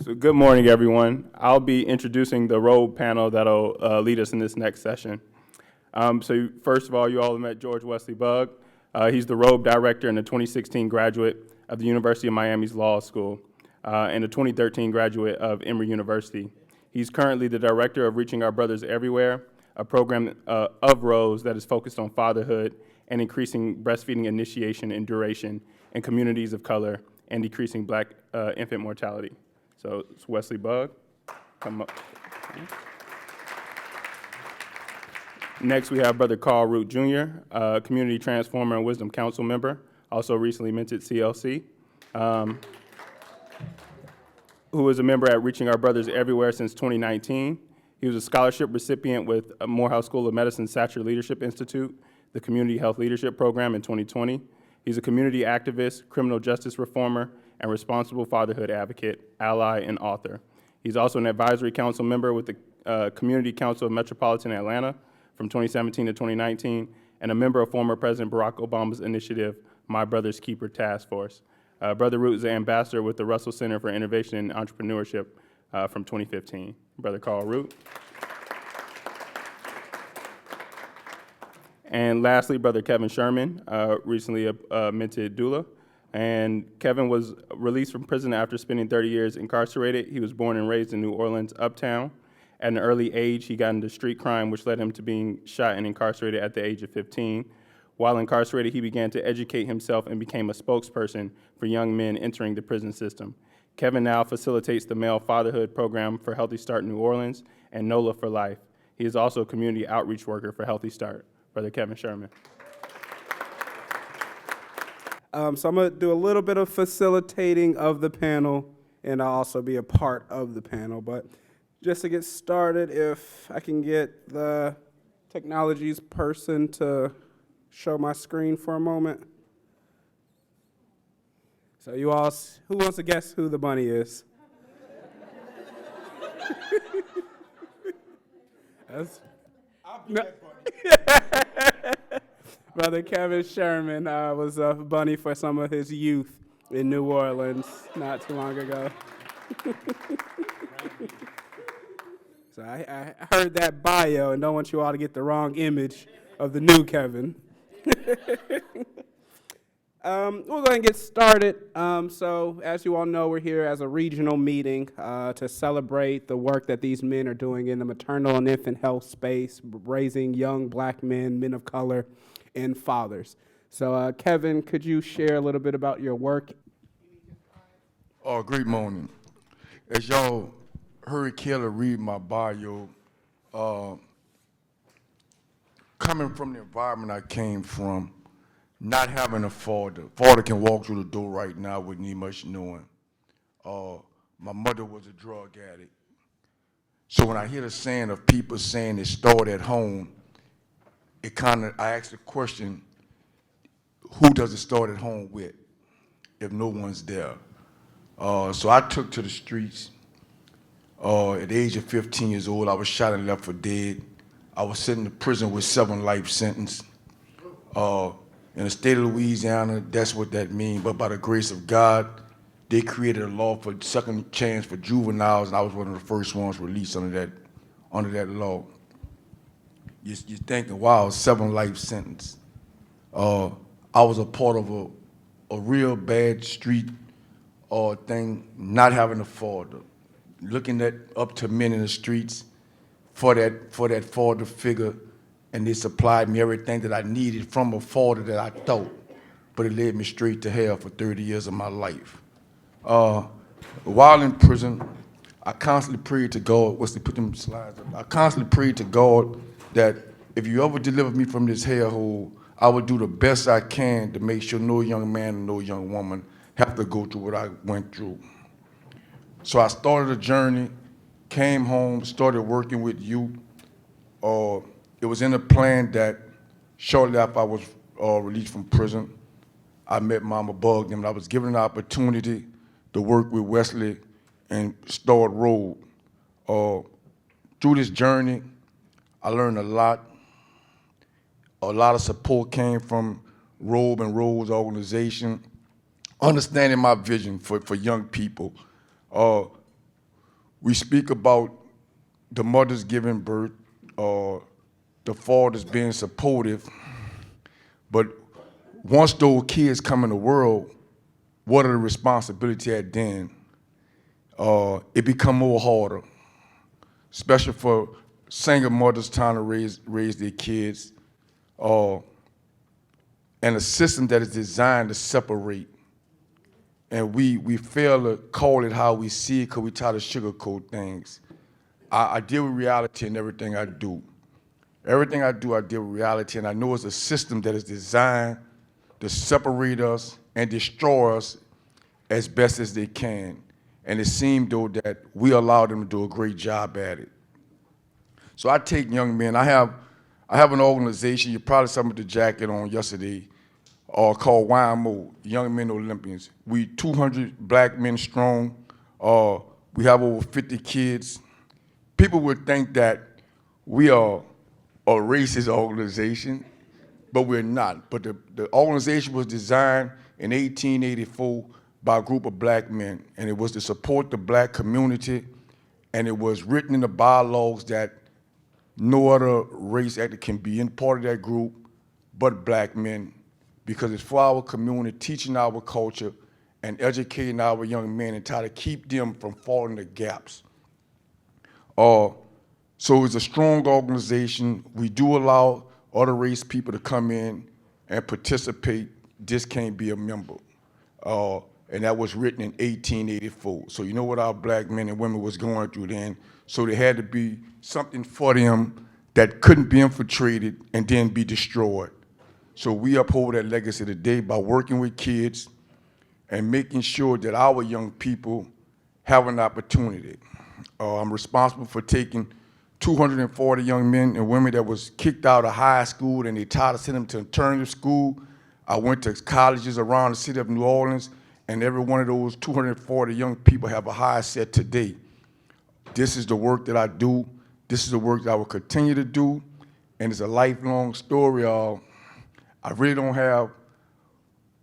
So good morning, everyone. I'll be introducing the ROBE panel that'll lead us in this next session. So first of all, you all have met George Wesley Bugg. He's the ROBE director and a 2016 graduate of the University of Miami's Law School and a 2013 graduate of Emory University. He's currently the director of Reaching Our Brothers Everywhere, a program of ROSE that is focused on fatherhood and increasing breastfeeding initiation and duration in communities of color and decreasing Black infant mortality. So it's Wesley Bugg. Come up. Next, we have Brother Carl Root Jr., Community Transformer and Wisdom Council member, also recently minted CLC, who is a member at Reaching Our Brothers Everywhere since 2019. He was a scholarship recipient with Morehouse School of Medicine Satcher Leadership Institute, the Community Health Leadership Program in 2020. He's a community activist, criminal justice reformer, and responsible fatherhood advocate, ally, and author. He's also an advisory council member with the Community Council of Metropolitan Atlanta from 2017 to 2019, and a member of former President Barack Obama's initiative, My Brother's Keeper Task Force. Brother Root is an ambassador with the Russell Center for Innovation and Entrepreneurship from 2015. Brother Carl Root. And lastly, Brother Kevin Sherman, recently minted doula. And Kevin was released from prison after spending 30 years incarcerated. He was born and raised in New Orleans, Uptown. At an early age, he got into street crime, which led him to being shot and incarcerated at the age of 15. While incarcerated, he began to educate himself and became a spokesperson for young men entering the prison system. Kevin now facilitates the Male Fatherhood Program for Healthy Start New Orleans and NOLA for Life. He is also a community outreach worker for Healthy Start. Brother Kevin Sherman. So I'm going to do a little bit of facilitating of the panel, and I'll also be a part of the panel. But just to get started, if I can get the technologies person to show my screen for a moment. So you all, who wants to guess who the bunny is? I'll be that bunny. Brother Kevin Sherman was a bunny for some of his youth in New Orleans not too long ago. So I heard that bio and don't want you all to get the wrong image of the new Kevin. We'll go ahead and get started. So as you all know, we're here as a regional meeting to celebrate the work that these men are doing in the maternal and infant health space, raising young Black men, men of color, and fathers. So Kevin, could you share a little bit about your work? Great morning. As y'all heard Kelly read my bio, coming from the environment I came from, not having a father can walk through the door right now wouldn't need much knowing. My mother was a drug addict. So when I hear the saying of people saying it started at home, I ask the question, who does it start at home with if no one's there? So I took to the streets. At the age of 15 years old, I was shot and left for dead. I was sent in prison with 7 life sentences. In the state of Louisiana, that's what that means. But by the grace of God, they created a law for second chance for juveniles, and I was one of the first ones released under that law. You're thinking, wow, 7 life sentences. I was a part of a real bad street thing, not having a father, looking up to men in the streets for that father figure, and they supplied me everything that I needed from a father that I thought, but it led me straight to hell for 30 years of my life. While in prison, I constantly prayed to God. Put them slides up. I constantly prayed to God that if you ever deliver me from this hellhole, I would do the best I can to make sure no young man and no young woman have to go through what I went through. So I started a journey, came home, started working with youth. It was in the plan that shortly after I was released from prison, I met Mama Bugg, and I was given an opportunity to work with Wesley and start ROBE. Through this journey, I learned a lot. A lot of support came from ROBE and ROSE organization, understanding my vision for young people. we speak about the mothers giving birth, the fathers being supportive, but once those kids come in the world, what are the responsibilities at then? It become more harder, especially for single mothers trying to raise their kids, and a system that is designed to separate. And we fail to call it how we see it because we try to sugarcoat things. I deal with reality in everything I do. Everything I do, I deal with reality, and I know it's a system that is designed to separate us and destroy us as best as they can. And it seemed, though, that we allow them to do a great job at it. So I take young men. I have an organization, you probably saw me with the jacket on yesterday, called YMO, Young Men Olympians. We 200 black men strong. We have over 50 kids. People would think that we are a racist organization, but we're not. But the organization was designed in 1884 by a group of black men, and it was to support the black community, and it was written in the bylaws that no other race actor can be in part of that group but black men, because it's for our community, teaching our culture and educating our young men and try to keep them from falling the gaps. So it's a strong organization. We do allow other race people to come in and participate. Just can't be a member. And that was written in 1884. So you know what our black men and women was going through then. So there had to be something for them that couldn't be infiltrated and then be destroyed. So we uphold that legacy today by working with kids and making sure that our young people have an opportunity. I'm responsible for taking 240 young men and women that was kicked out of high school and they tried to send them to alternative school. I went to colleges around the city of New Orleans, and every one of those 240 young people have a high set today. This is the work that I do. This is the work that I will continue to do, and it's a lifelong story. I really don't have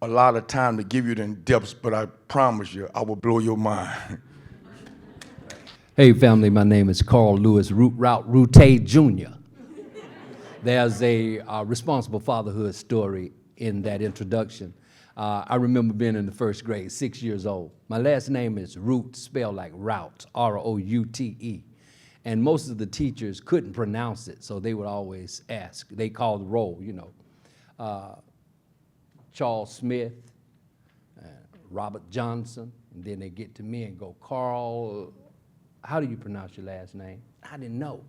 a lot of time to give you the in-depths, but I promise you, I will blow your mind. Hey family, my name is Carl Lewis Route Jr. There's a responsible fatherhood story in that introduction. I remember being in the first grade, 6 years old. My last name is Route, spelled like route, R-O-U-T-E. And most of the teachers couldn't pronounce it, so they would always ask. They called the roll, you know. Charles Smith, Robert Johnson, and then they get to me and go, Carl, how do you pronounce your last name? I didn't know.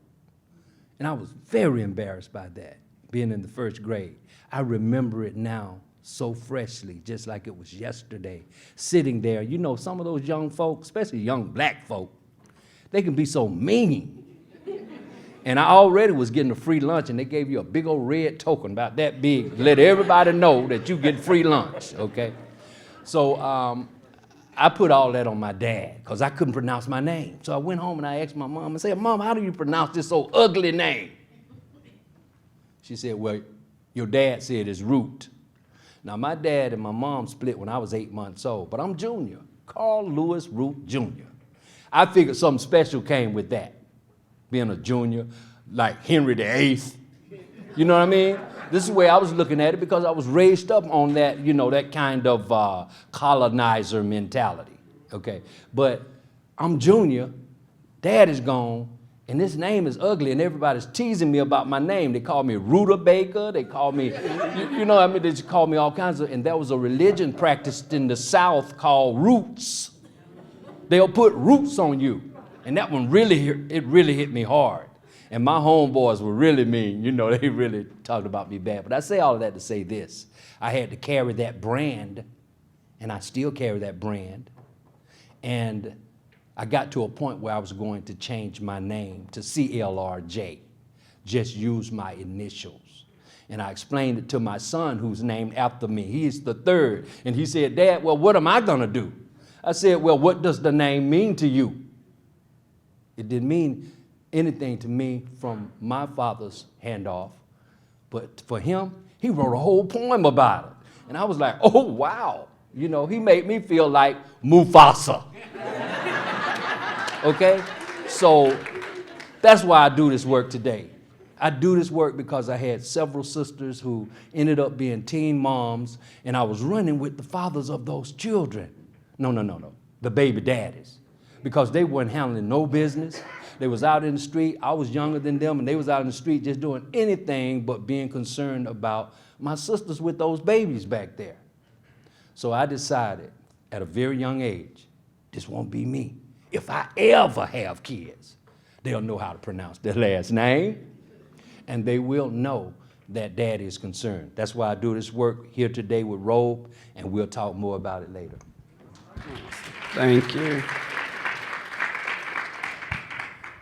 And I was very embarrassed by that, being in the first grade. I remember it now so freshly, just like it was yesterday, sitting there. You know, some of those young folks, especially young black folk, they can be so mean. And I already was getting a free lunch, and they gave you a big old red token about that big, let everybody know that you get free lunch, okay? So I put all that on my dad, because I couldn't pronounce my name. So I went home and I asked my mom, I said, Mom, how do you pronounce this so ugly name? She said, well, your dad said it's Root. Now, my dad and my mom split when I was 8 months old, but I'm Junior, Carl Lewis Root Jr. I figured something special came with that, being a junior, like Henry VIII. You know what I mean? This is the way I was looking at it, because I was raised up on that, you know, that kind of colonizer mentality, okay? But I'm Junior, Dad is gone, and this name is ugly, and everybody's teasing me about my name. They call me Rutabaker, they call me, you know what I mean? They just call me all kinds of, and there was a religion practiced in the South called roots. They'll put roots on you, and that one really, it really hit me hard. And my homeboys were really mean. You know, they really talked about me bad. But I say all of that to say this. I had to carry that brand, and I still carry that brand. And I got to a point where I was going to change my name to CLRJ, just use my initials. And I explained it to my son, who's named after me. He's the third. And he said, Dad, well, what am I going to do? I said, well, what does the name mean to you? It didn't mean anything to me from my father's handoff, but for him, he wrote a whole poem about it. And I was like, oh, wow. You know, he made me feel like Mufasa. Okay? So that's why I do this work today. I do this work because I had several sisters who ended up being teen moms, and I was running with the fathers of those children. No, the baby daddies, because they weren't handling no business. They was out in the street. I was younger than them, and they was out in the street just doing anything but being concerned about my sisters with those babies back there. So I decided at a very young age, this won't be me. If I ever have kids, they'll know how to pronounce their last name, and they will know that Daddy is concerned. That's why I do this work here today with ROBE, and we'll talk more about it later. Thank you.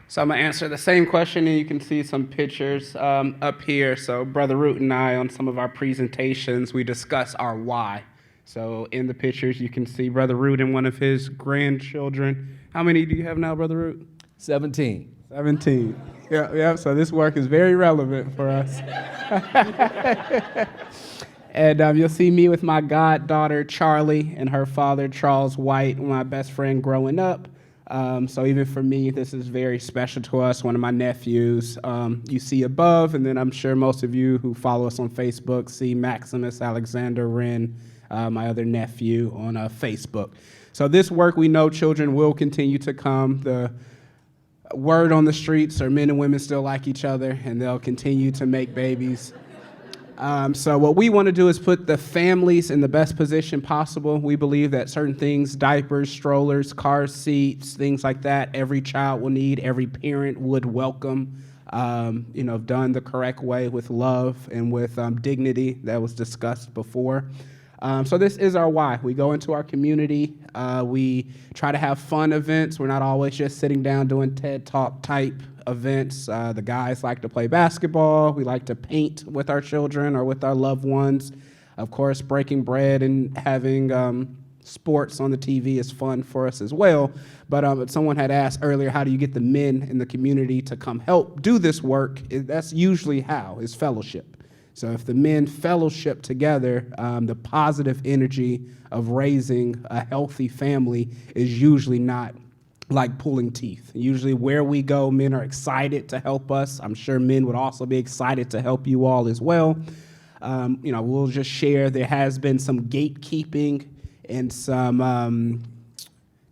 So I'm gonna answer the same question, and you can see some pictures up here. So Brother Root and I, on some of our presentations, we discuss our why. So in the pictures, you can see Brother Root and one of his grandchildren. How many do you have now, Brother Root? 17. 17. Yeah, so this work is very relevant for us. And you'll see me with my goddaughter, Charlie, and her father, Charles White, my best friend growing up. So even for me, this is very special to us. One of my nephews you see above, and then I'm sure most of you who follow us on Facebook see Maximus Alexander Wren, my other nephew, on Facebook. So this work, we know children will continue to come. The word on the streets are men and women still like each other, and they'll continue to make babies. So what we want to do is put the families in the best position possible. We believe that certain things, diapers, strollers, car seats, things like that, every child will need, every parent would welcome, done the correct way with love and with dignity that was discussed before. So this is our why. We go into our community. We try to have fun events. We're not always just sitting down doing TED Talk type events. The guys like to play basketball. We like to paint with our children or with our loved ones. Of course, breaking bread and having sports on the TV is fun for us as well. But someone had asked earlier, how do you get the men in the community to come help do this work? That's usually how, is fellowship. So if the men fellowship together, the positive energy of raising a healthy family is usually not like pulling teeth. Usually where we go, men are excited to help us. I'm sure men would also be excited to help you all as well. We'll just share there has been some gatekeeping and some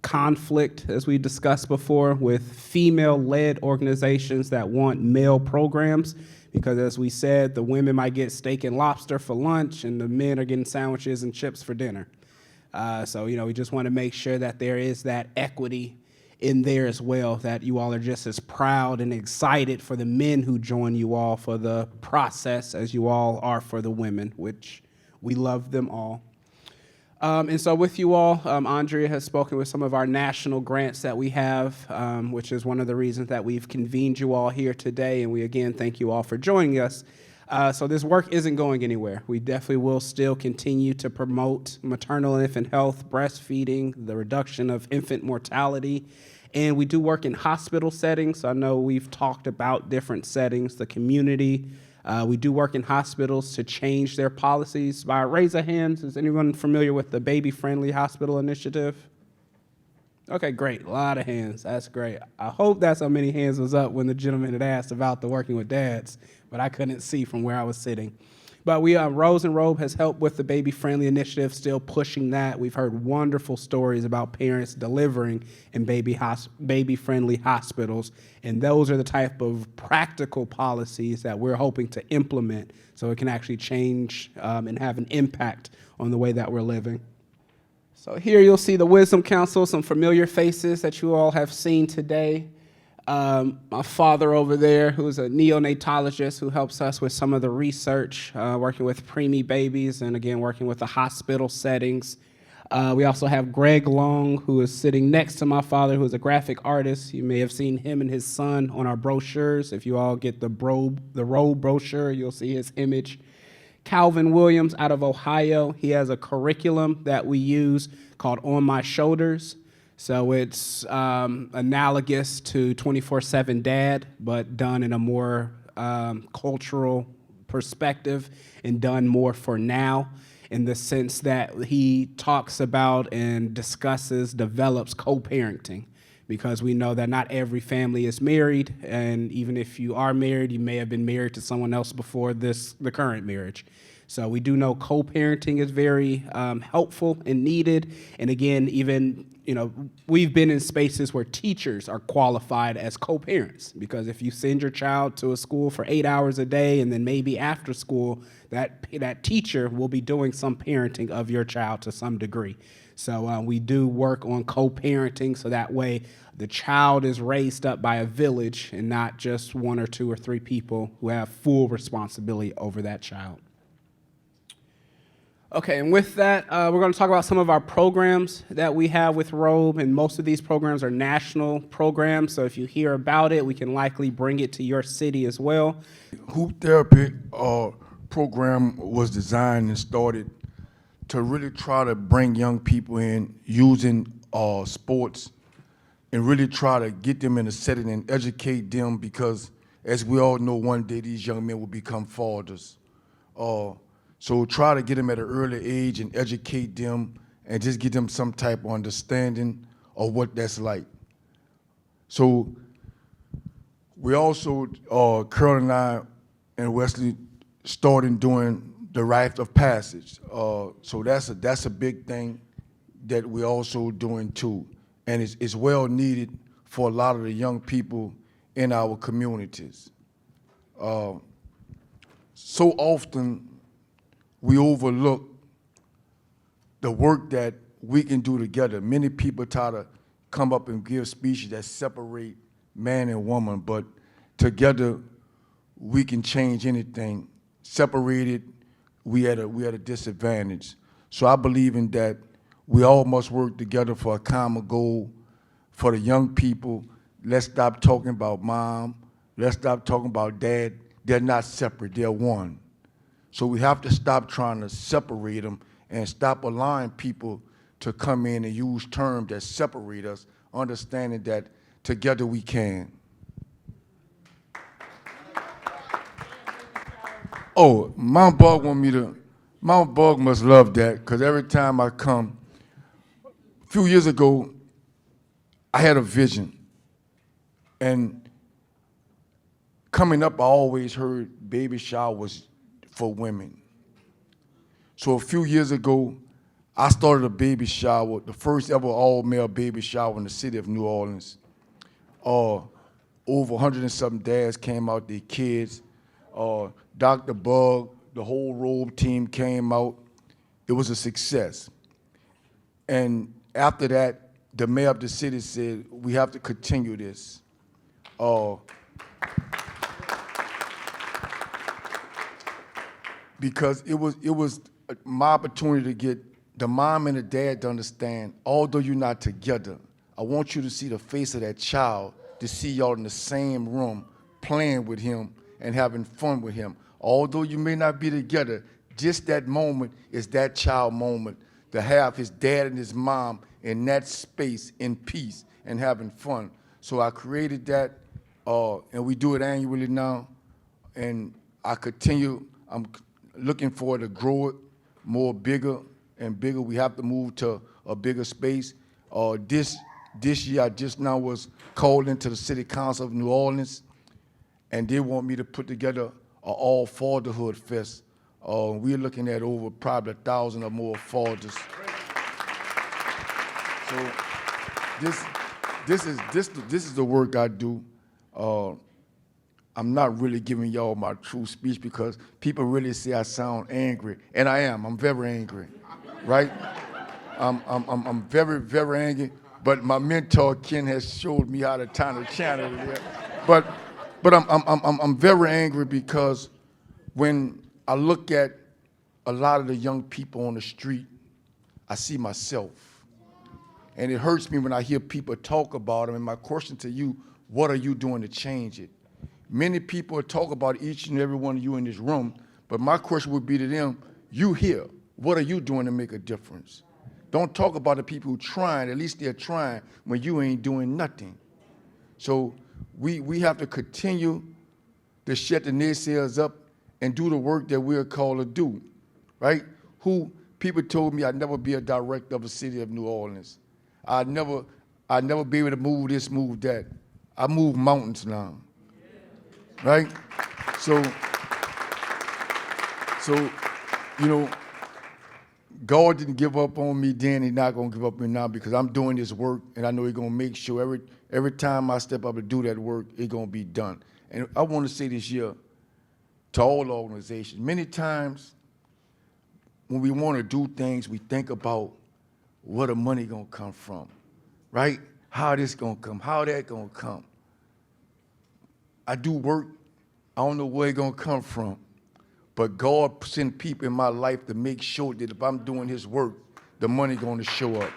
conflict, as we discussed before, with female-led organizations that want male programs. Because as we said, the women might get steak and lobster for lunch, and the men are getting sandwiches and chips for dinner. We just want to make sure that there is that equity in there as well, that you all are just as proud and excited for the men who join you all for the process as you all are for the women, which we love them all. And so with you all, Andrea has spoken with some of our national grants that we have, which is one of the reasons that we've convened you all here today. And we again thank you all for joining us. So this work isn't going anywhere. We definitely will still continue to promote maternal and infant health, breastfeeding, the reduction of infant mortality. And we do work in hospital settings. I know we've talked about different settings, the community. We do work in hospitals to change their policies. By a raise of hands, is anyone familiar with the Baby Friendly Hospital Initiative? Okay, great. A lot of hands. That's great. I hope that's how many hands was up when the gentleman had asked about the working with dads, but I couldn't see from where I was sitting. But we, Rose and ROBE has helped with the Baby Friendly Initiative, still pushing that. We've heard wonderful stories about parents delivering in baby-friendly hospitals, and those are the type of practical policies that we're hoping to implement so it can actually change and have an impact on the way that we're living. So here you'll see the Wisdom Council, some familiar faces that you all have seen today. My father over there, who's a neonatologist who helps us with some of the research, working with preemie babies and again, working with the hospital settings. We also have Greg Long, who is sitting next to my father, who is a graphic artist. You may have seen him and his son on our brochures. If you all get the ROBE brochure, you'll see his image. Calvin Williams out of Ohio, he has a curriculum that we use called On My Shoulders. So it's analogous to 24/7 Dad, but done in a more cultural perspective and done more for now, in the sense that he talks about and discusses, develops co-parenting. because we know that not every family is married, and even if you are married, you may have been married to someone else before the current marriage. So we do know co-parenting is very helpful and needed. And again, even, we've been in spaces where teachers are qualified as co-parents, because if you send your child to a school for 8 hours a day and then maybe after school, that teacher will be doing some parenting of your child to some degree. So we do work on co-parenting, so that way the child is raised up by a village and not just 1 or 2 or 3 people who have full responsibility over that child. Okay, and with that, we're going to talk about some of our programs that we have with ROBE, and most of these programs are national programs, so if you hear about it, we can likely bring it to your city as well. Hoop therapy program was designed and started to really try to bring young people in using sports and really try to get them in a setting and educate them, because as we all know, one day these young men will become fathers. So try to get them at an early age and educate them and just give them some type of understanding of what that's like. So we also, Carol and I and Wesley, started doing the rite of passage. So that's a big thing that we're also doing too. And it's well needed for a lot of the young people in our communities. So often, we overlook the work that we can do together. Many people try to come up and give speeches that separate man and woman, but together we can change anything. Separated, we at a disadvantage. So I believe in that we all must work together for a common goal for the young people. Let's stop talking about mom. Let's stop talking about dad. They're not separate, they're one. So we have to stop trying to separate them and stop allowing people to come in and use terms that separate us, understanding that together we can. Oh, Mount Bug Mount Bug must love that, because every time I come, a few years ago, I had a vision. And coming up, I always heard baby showers for women. So a few years ago, I started a baby shower, the first ever all-male baby shower in the city of New Orleans. Over 100 and something dads came out, their kids. Dr. Bug, the whole ROBE team came out. It was a success. And after that, the mayor of the city said, we have to continue this. Because it was my opportunity to get the mom and the dad to understand, although you're not together, I want you to see the face of that child, to see y'all in the same room, playing with him and having fun with him. Although you may not be together, just that moment is that child moment, to have his dad and his mom in that space in peace and having fun. So I created that, and we do it annually now, and I'm looking forward to grow it more, bigger and bigger. We have to move to a bigger space. This year I just now was called into the City Council of New Orleans, and they want me to put together an all fatherhood fest. We're looking at over probably 1,000 or more fathers. So this is the work I do. I'm not really giving y'all my true speech, because people really say I sound angry, and I am. I'm very angry, right? I'm very, very angry. But my mentor Ken has showed me how to turn the channel. But I'm very angry, because when I look at a lot of the young people on the street, I see myself, and it hurts me when I hear people talk about them. And my question to you: what are you doing to change it? Many people talk about each and every one of you in this room, but my question would be to them, you here, what are you doing to make a difference? Don't talk about the people who are trying, at least they're trying, when you ain't doing nothing. So we have to continue to shut the naysayers up and do the work that we're called to do, right? People told me I'd never be a director of the city of New Orleans. I'd never be able to move this, move that. I move mountains now, right? So, you know, God didn't give up on me then, he's not gonna give up on me now because I'm doing this work and I know he's gonna make sure every time I step up to do that work, it's gonna be done. And I wanna say this year to all organizations, many times when we wanna do things, we think about where the money gonna come from, right? How this gonna come, how that gonna come. I do work, I don't know where it's gonna come from, but God sent people in my life to make sure that if I'm doing his work, the money gonna show up.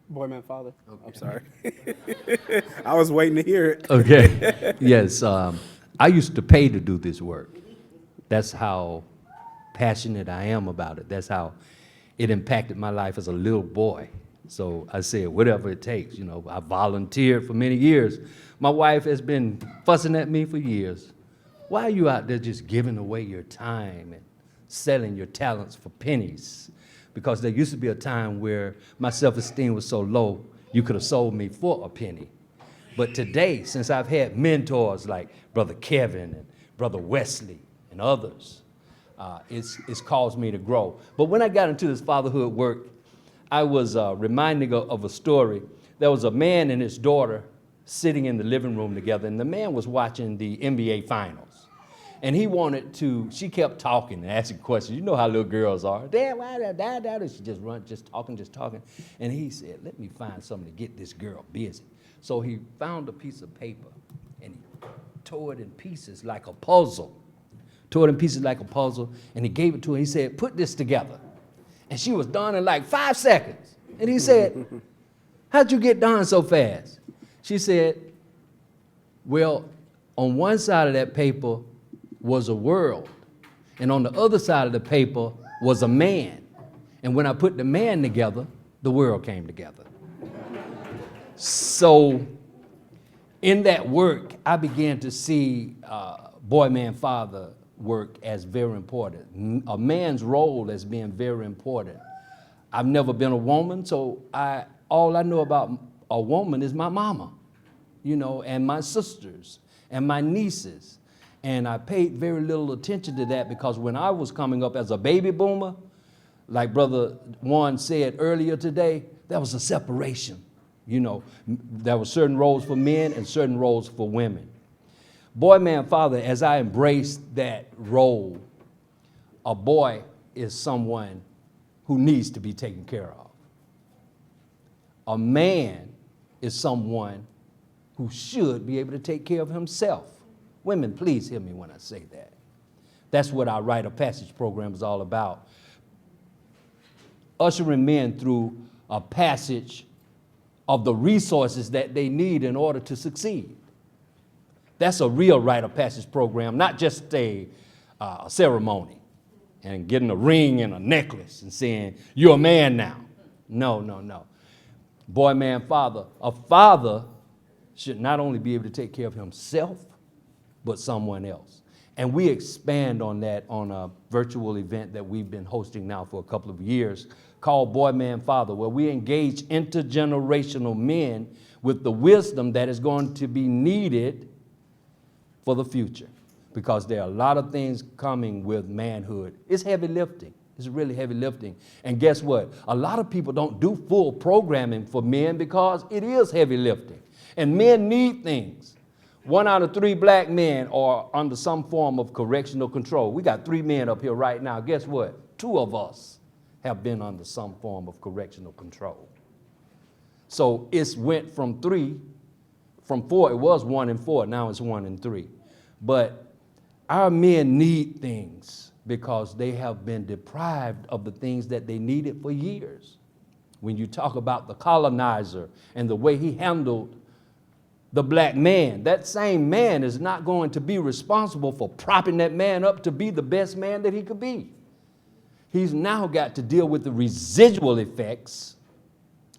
Boy, man, father. Okay. I'm sorry. I was waiting to hear it. Okay. Yes, I used to pay to do this work. That's how passionate I am about it. That's how it impacted my life as a little boy. So I said, whatever it takes, you know, I volunteered for many years. My wife has been fussing at me for years. Why are you out there just giving away your time and selling your talents for pennies? Because there used to be a time where my self-esteem was so low, you could have sold me for a penny. But today, since I've had mentors like Brother Kevin and Brother Wesley and others, it's caused me to grow. But when I got into this fatherhood work, I was reminded of a story. There was a man and his daughter sitting in the living room together, and the man was watching the NBA Finals. And he wanted to, she kept talking and asking questions. You know how little girls are. Dad, why dad? She just run, just talking. And he said, let me find something to get this girl busy. So he found a piece of paper and he tore it in pieces like a puzzle. And he gave it to her. He said, put this together. And she was done in like 5 seconds. And he said, how'd you get done so fast? She said, well, on one side of that paper was a world, and on the other side of the paper was a man. And when I put the man together, the world came together. So in that work, I began to see boy, man, father work as very important. A man's role as being very important. I've never been a woman, so all I know about a woman is my mama, you know, and my sisters and my nieces. And I paid very little attention to that because when I was coming up as a baby boomer, like Brother Juan said earlier today, there was a separation. You know, there were certain roles for men and certain roles for women. Boy, man, father, as I embraced that role, a boy is someone who needs to be taken care of. A man is someone who should be able to take care of himself. Women, please hear me when I say that. That's what our Rite of Passage program is all about. Ushering men through a passage of the resources that they need in order to succeed. That's a real Rite of Passage program, not just a ceremony and getting a ring and a necklace and saying, you're a man now. No. Boy, man, father. A father should not only be able to take care of himself, but someone else. And we expand on that on a virtual event that we've been hosting now for a couple of years called Boy, Man, Father, where we engage intergenerational men with the wisdom that is going to be needed for the future. Because there are a lot of things coming with manhood. It's heavy lifting. It's really heavy lifting. And guess what? A lot of people don't do full programming for men because it is heavy lifting. And men need things. 1 out of 3 black men are under some form of correctional control. We got 3 men up here right now. Guess what? 2 of us have been under some form of correctional control. So it's went from 4, it was 1 and 4, now it's 1 and 3. But our men need things because they have been deprived of the things that they needed for years. When you talk about the colonizer and the way he handled the black man, that same man is not going to be responsible for propping that man up to be the best man that he could be. He's now got to deal with the residual effects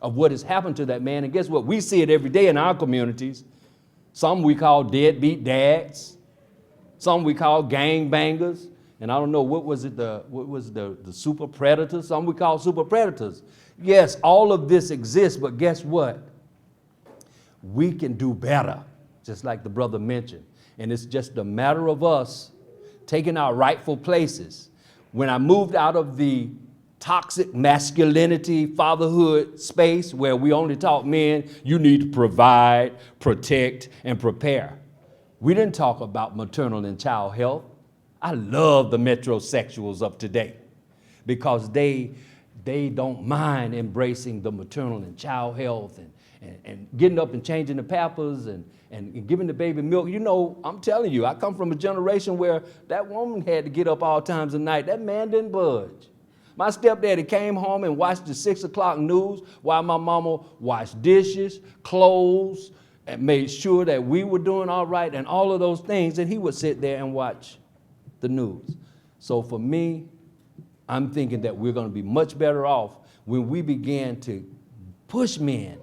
of what has happened to that man. And guess what? We see it every day in our communities. Some we call deadbeat dads. Some we call gangbangers. And I don't know, what was the super predators? Some we call super predators. Yes, all of this exists, but guess what? We can do better, just like the brother mentioned. And it's just a matter of us taking our rightful places. When I moved out of the toxic masculinity, fatherhood space where we only taught men, you need to provide, protect, and prepare. We didn't talk about maternal and child health. I love the metrosexuals of today because they don't mind embracing the maternal and child health and getting up and changing the pampers and giving the baby milk. You know, I'm telling you, I come from a generation where that woman had to get up all times of night. That man didn't budge. My stepdaddy came home and watched the 6 o'clock news while my mama washed dishes, clothes, and made sure that we were doing all right and all of those things. And he would sit there and watch the news. So for me, I'm thinking that we're going to be much better off when we begin to push men,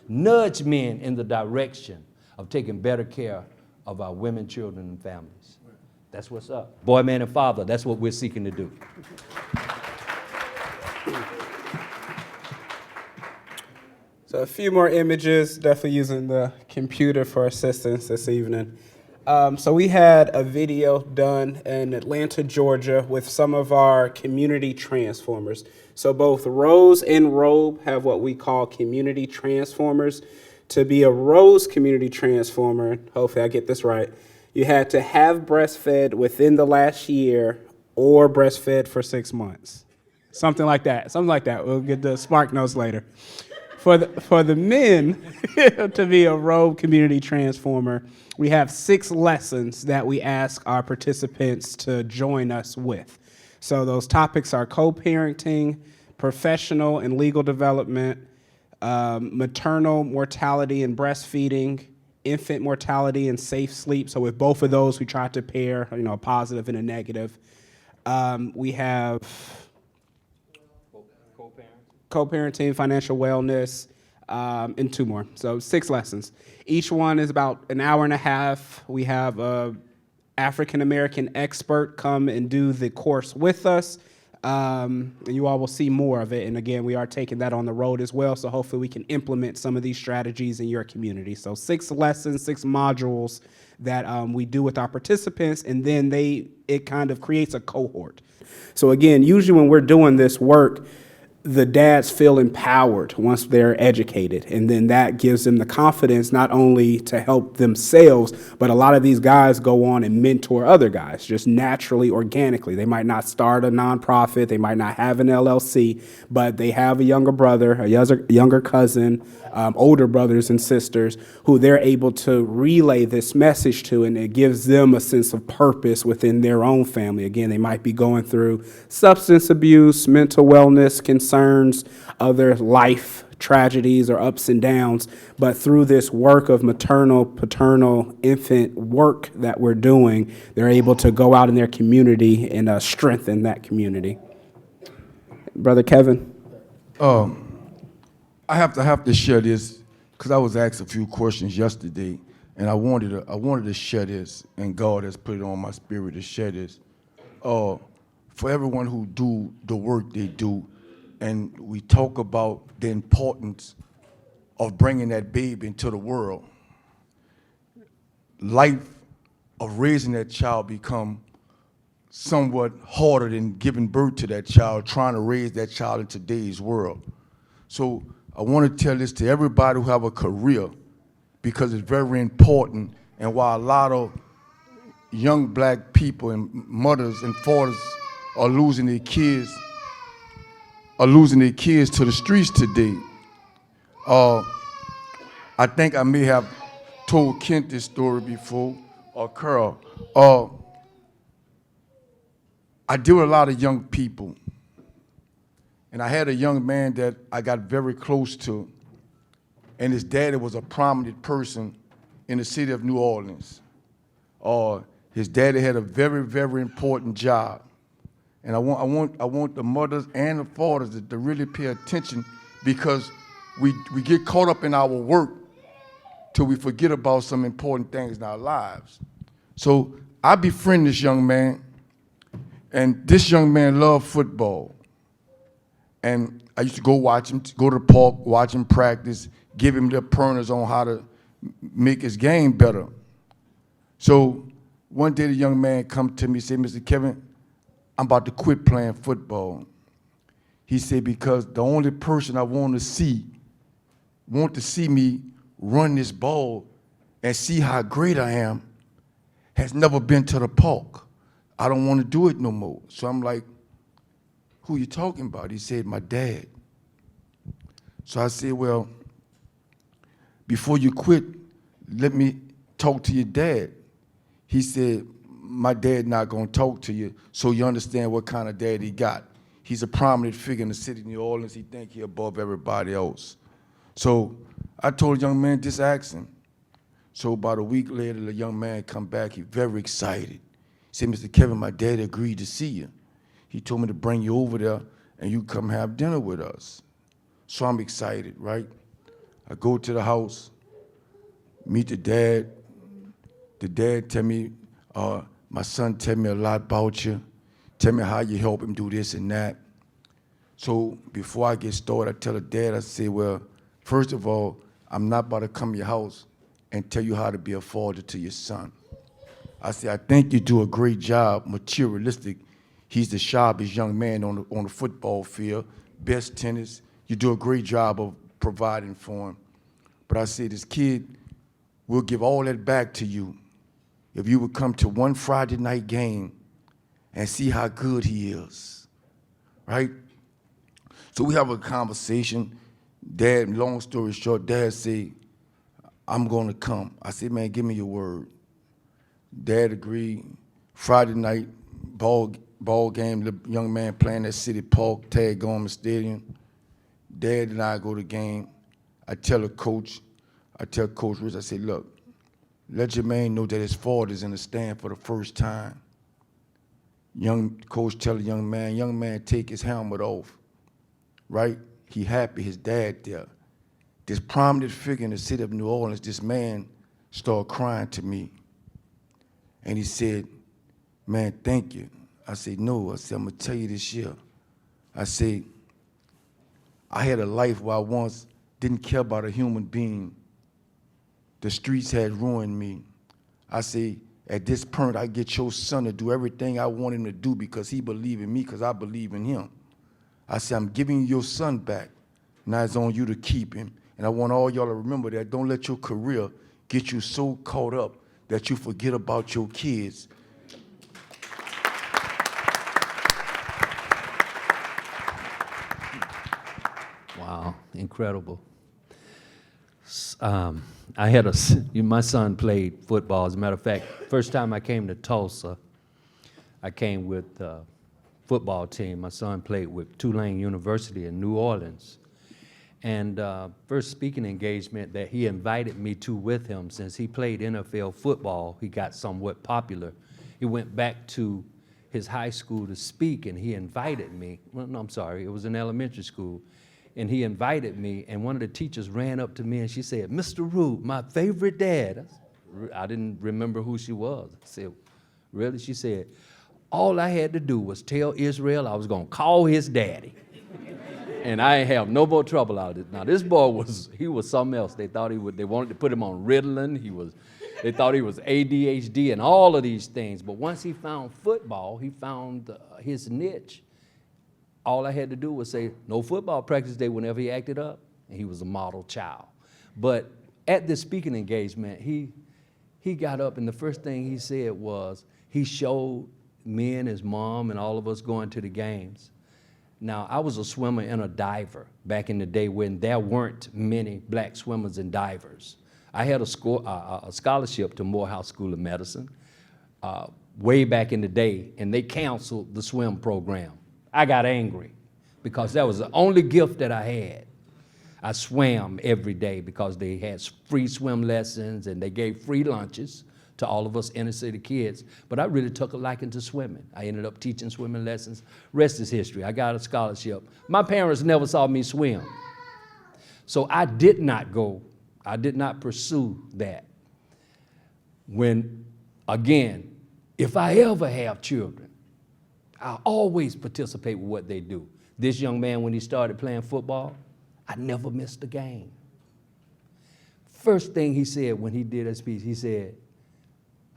nudge men in the direction of taking better care of our women, children, and families. That's what's up. Boy, man, and father, that's what we're seeking to do. So a few more images, definitely using the computer for assistance this evening. So we had a video done in Atlanta, Georgia with some of our community transformers. So both Rose and ROBE have what we call community transformers. To be a Rose community transformer, hopefully I get this right, you had to have breastfed within the last year or breastfed for 6 months. Something like that. We'll get the spark notes later. For the men to be a ROBE community transformer, we have 6 lessons that we ask our participants to join us with. So those topics are co-parenting, professional and legal development, maternal mortality and breastfeeding, infant mortality and safe sleep. So with both of those, we try to pair, a positive and a negative. We have co-parenting, financial wellness, and 2 more. So 6 lessons. Each one is about an hour and a half. We have an African-American expert come and do the course with us. And you all will see more of it. And again, we are taking that on the road as well. So hopefully we can implement some of these strategies in your community. So 6 lessons, 6 modules that we do with our participants. And then it kind of creates a cohort. So again, usually when we're doing this work, the dads feel empowered once they're educated, and then that gives them the confidence not only to help themselves, but a lot of these guys go on and mentor other guys just naturally, organically. They might not start a nonprofit, they might not have an LLC, but they have a younger brother, a younger cousin, older brothers and sisters who they're able to relay this message to, and it gives them a sense of purpose within their own family. Again, they might be going through substance abuse, mental wellness concerns, other life tragedies or ups and downs, but through this work of maternal, paternal, infant work that we're doing, they're able to go out in their community and strengthen that community. Brother Kevin? I have to share this because I was asked a few questions yesterday, and I wanted to share this, and God has put it on my spirit to share this. For everyone who do the work they do, and we talk about the importance of bringing that baby into the world, life of raising that child become somewhat harder than giving birth to that child, trying to raise that child in today's world. So I want to tell this to everybody who have a career, because it's very important. And while a lot of young black people and mothers and fathers are losing their kids to the streets today, I think I may have told Kent this story before, or Carl. I deal with a lot of young people. And I had a young man that I got very close to, and his daddy was a prominent person in the city of New Orleans. His daddy had a very, very important job. And I want the mothers and the fathers to really pay attention, because we get caught up in our work till we forget about some important things in our lives. So I befriended this young man, and this young man loved football. And I used to go watch him, go to the park, watch him practice, give him the pointers on how to make his game better. So one day the young man come to me and said, Mr. Kevin, I'm about to quit playing football. He said, because the only person I want to see me run this ball and see how great I am has never been to the park. I don't want to do it no more. So I'm like, who you talking about? He said, my dad. So I said, well, before you quit, let me talk to your dad. He said, my dad not gonna talk to you, so you understand what kind of dad he got. He's a prominent figure in the city of New Orleans. He think he above everybody else. So I told the young man, just ask him. So about a week later, the young man come back, he very excited. He said, Mr. Kevin, my dad agreed to see you. He told me to bring you over there and you come have dinner with us. So I'm excited, right? I go to the house, meet the dad. The dad tell me, my son tell me a lot about you. Tell me how you help him do this and that. So before I get started, I tell the dad, I say, well, first of all, I'm not about to come to your house and tell you how to be a father to your son. I say, I think you do a great job, materialistic. He's the sharpest young man on the football field, best tennis. You do a great job of providing for him. But I say, this kid will give all that back to you if you would come to one Friday night game and see how good he is, right? So we have a conversation. Dad, long story short, Dad say, I'm gonna come. I said, man, give me your word. Dad agreed. Friday night, ball game, the young man playing at City Park, Tag Gorman Stadium. Dad and I go to the game. I tell Coach Rich, I say, look, let your man know that his father is in the stand for the first time. Young coach tell the young man, take his helmet off, right? He happy, his dad there. This prominent figure in the city of New Orleans, this man started crying to me. And he said, man, thank you. I said, no. I said, I'm gonna tell you this year. I said, I had a life where I once didn't care about a human being. The streets had ruined me. I say, at this point, I get your son to do everything I want him to do because he believe in me, because I believe in him. I say, I'm giving you your son back. Now it's on you to keep him. And I want all y'all to remember that. Don't let your career get you so caught up that you forget about your kids. Wow, incredible. My son played football. As a matter of fact, first time I came to Tulsa, I came with the football team. My son played with Tulane University in New Orleans. And first speaking engagement that he invited me to with him, since he played NFL football, he got somewhat popular. He went back to his high school to speak, and he invited me. Well, no, I'm sorry, it was in elementary school. And he invited me, and one of the teachers ran up to me and she said, Mr. Root, my favorite dad. I didn't remember who she was. I said, really? She said, all I had to do was tell Israel I was gonna call his daddy. And I ain't have no more trouble out of it. Now this boy he was something else. They wanted to put him on Ritalin. They thought he was ADHD and all of these things. But once he found football, he found his niche. All I had to do was say, no football practice day whenever he acted up, and he was a model child. But at this speaking engagement, he got up, and the first thing he said was, he showed me and his mom and all of us going to the games. Now, I was a swimmer and a diver back in the day when there weren't many black swimmers and divers. I had a scholarship to Morehouse School of Medicine way back in the day, and they canceled the swim program. I got angry because that was the only gift that I had. I swam every day because they had free swim lessons and they gave free lunches to all of us inner city kids. But I really took a liking to swimming. I ended up teaching swimming lessons. Rest is history. I got a scholarship. My parents never saw me swim. So I did not go I did not pursue that. When, again, if I ever have children, I'll always participate with what they do. This young man, when he started playing football, I never missed a game. First thing he said when he did that speech, he said,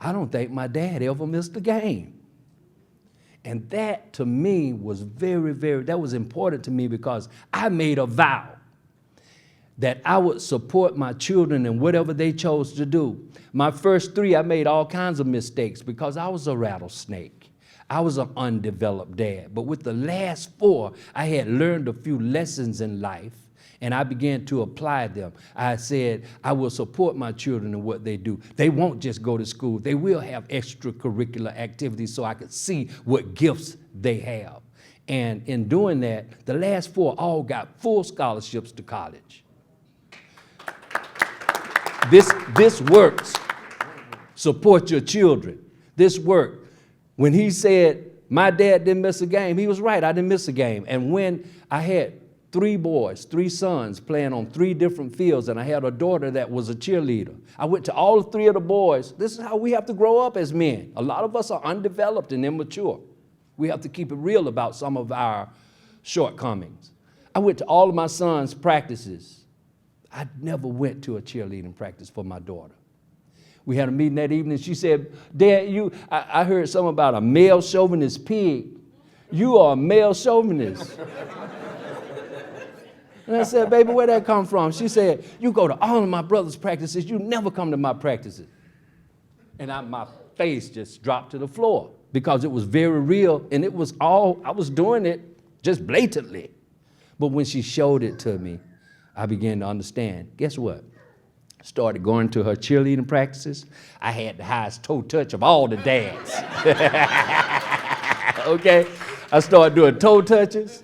I don't think my dad ever missed a game. And that, to me, was that was important to me because I made a vow that I would support my children in whatever they chose to do. My first 3, I made all kinds of mistakes because I was a rattlesnake. I was an undeveloped dad. But with the last 4, I had learned a few lessons in life, and I began to apply them. I said, I will support my children in what they do. They won't just go to school. They will have extracurricular activities so I could see what gifts they have. And in doing that, the last 4 all got full scholarships to college. This works. Support your children. This worked. When he said, my dad didn't miss a game, he was right, I didn't miss a game. And when I had 3 boys, 3 sons playing on 3 different fields, and I had a daughter that was a cheerleader, I went to all 3 of the boys. This is how we have to grow up as men. A lot of us are undeveloped and immature. We have to keep it real about some of our shortcomings. I went to all of my sons' practices. I never went to a cheerleading practice for my daughter. We had a meeting that evening. She said, Dad, I heard something about a male chauvinist pig. You are a male chauvinist. And I said, baby, where'd that come from? She said, you go to all of my brother's practices. You never come to my practices. And my face just dropped to the floor because it was very real. And it was all, I was doing it just blatantly. But when she showed it to me, I began to understand. Guess what? Started going to her cheerleading practices. I had the highest toe touch of all the dads. Okay? I started doing toe touches,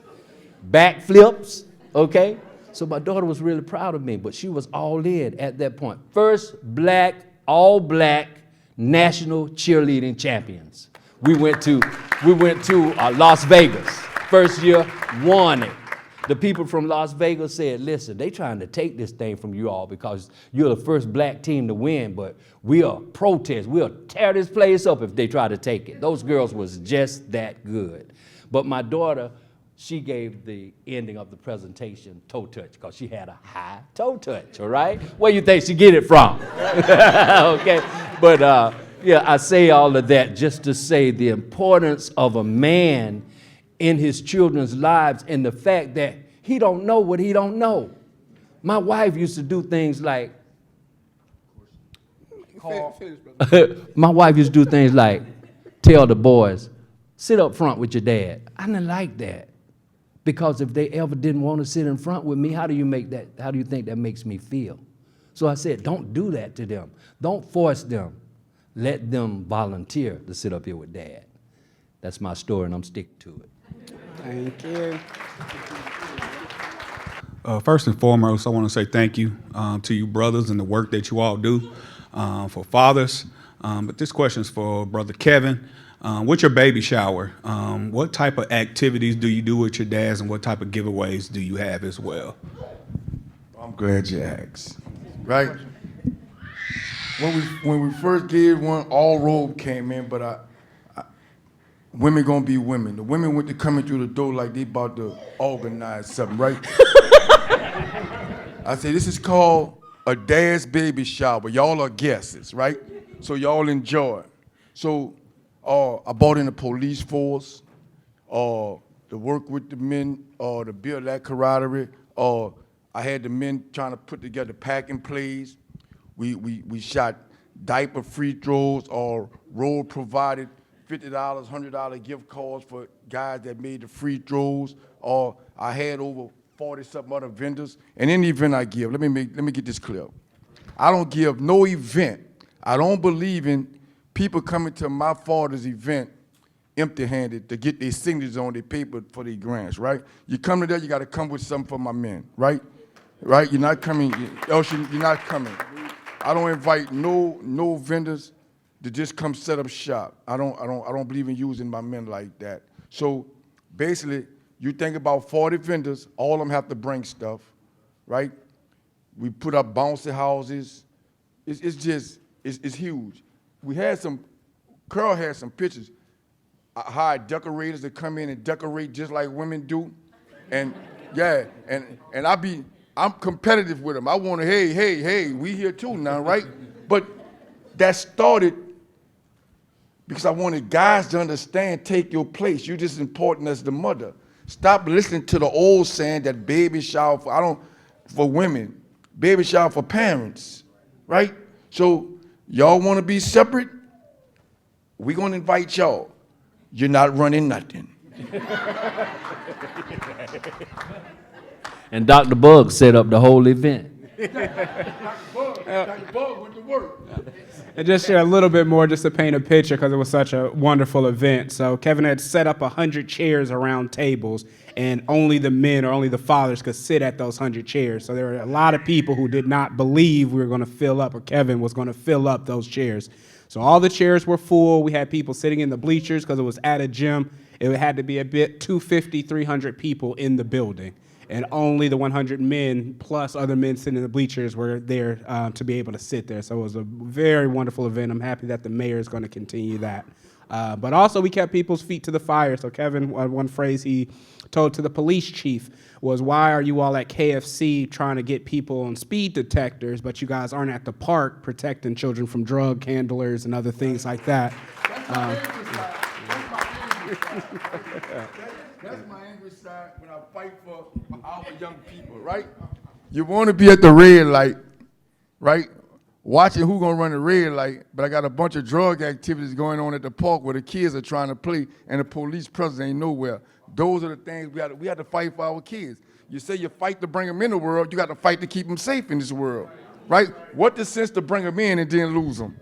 back flips, okay? So my daughter was really proud of me, but she was all in at that point. First all black national cheerleading champions. We went to Las Vegas. First year, won it. The people from Las Vegas said, listen, they trying to take this thing from you all because you're the first black team to win, but we'll protest. We'll tear this place up if they try to take it. Those girls was just that good. But my daughter, she gave the ending of the presentation toe touch because she had a high toe touch, all right? Where you think she get it from? Okay, but yeah, I say all of that just to say the importance of a man in his children's lives and the fact that he don't know what he don't know. My wife used to do things like, my wife used to do things like tell the boys, sit up front with your dad. I didn't like that because if they ever didn't want to sit in front with me, how do you think that makes me feel? So I said, don't do that to them. Don't force them. Let them volunteer to sit up here with dad. That's my story and I'm sticking to it. Thank you. First and foremost, I want to say thank you to you brothers and the work that you all do for fathers. But this question is for Brother Kevin. With your baby shower, what type of activities do you do with your dads and what type of giveaways do you have as well? I'm glad you asked. Right? When we first gave one, all ROBE came in, but women gonna be women. The women went to coming through the door like they about to organize something, right? I said, this is called a dad's baby shower. Y'all are guests, right? So y'all enjoy. So I brought in the police force to work with the men to build that camaraderie. I had the men trying to put together packing plays. We shot diaper free throws or ROBE provided $50, $100 gift cards for guys that made the free throws. Or I had over 40-something other vendors. And any event I give, let me get this clear. I don't give no event. I don't believe in people coming to my father's event empty-handed to get their signatures on their paper for their grants, right? You come to that, you got to come with something for my men, right? Right? You're not coming, else you're not coming. I don't invite no vendors to just come set up shop. I don't believe in using my men like that. So basically, you think about 40 vendors, all of them have to bring stuff, right? We put up bouncy houses. It's just, it's huge. We had some, Carl had some pictures. I hired decorators to come in and decorate just like women do. And yeah, and I'm competitive with them. I want to, hey, we here too now, right? But that started because I wanted guys to understand, take your place. You're just as important as the mother. Stop listening to the old saying that baby shower for women, baby shower for parents, right? So y'all want to be separate? We're going to invite y'all. You're not running nothing. And Dr. Bug set up the whole event. Dr. Bug went to work. And just share a little bit more just to paint a picture because it was such a wonderful event. So Kevin had set up 100 chairs around tables, and only the men or only the fathers could sit at those 100 chairs. So there were a lot of people who did not believe we were going to fill up, or Kevin was going to fill up those chairs. So all the chairs were full. We had people sitting in the bleachers because it was at a gym. It had to be a bit 250, 300 people in the building. And only the 100 men plus other men sitting in the bleachers were there to be able to sit there. So it was a very wonderful event. I'm happy that the mayor is going to continue that. But also we kept people's feet to the fire. So Kevin, one phrase he told to the police chief was, why are you all at KFC trying to get people on speed detectors, but you guys aren't at the park protecting children from drug handlers and other things like that? That's my angry side when I fight for our young people, right? You want to be at the red light, right? Watching who's going to run the red light, but I got a bunch of drug activities going on at the park where the kids are trying to play and the police presence ain't nowhere. Those are the things we have to fight for our kids. You say you fight to bring them in the world, you got to fight to keep them safe in this world, right? What the sense to bring them in and then lose them?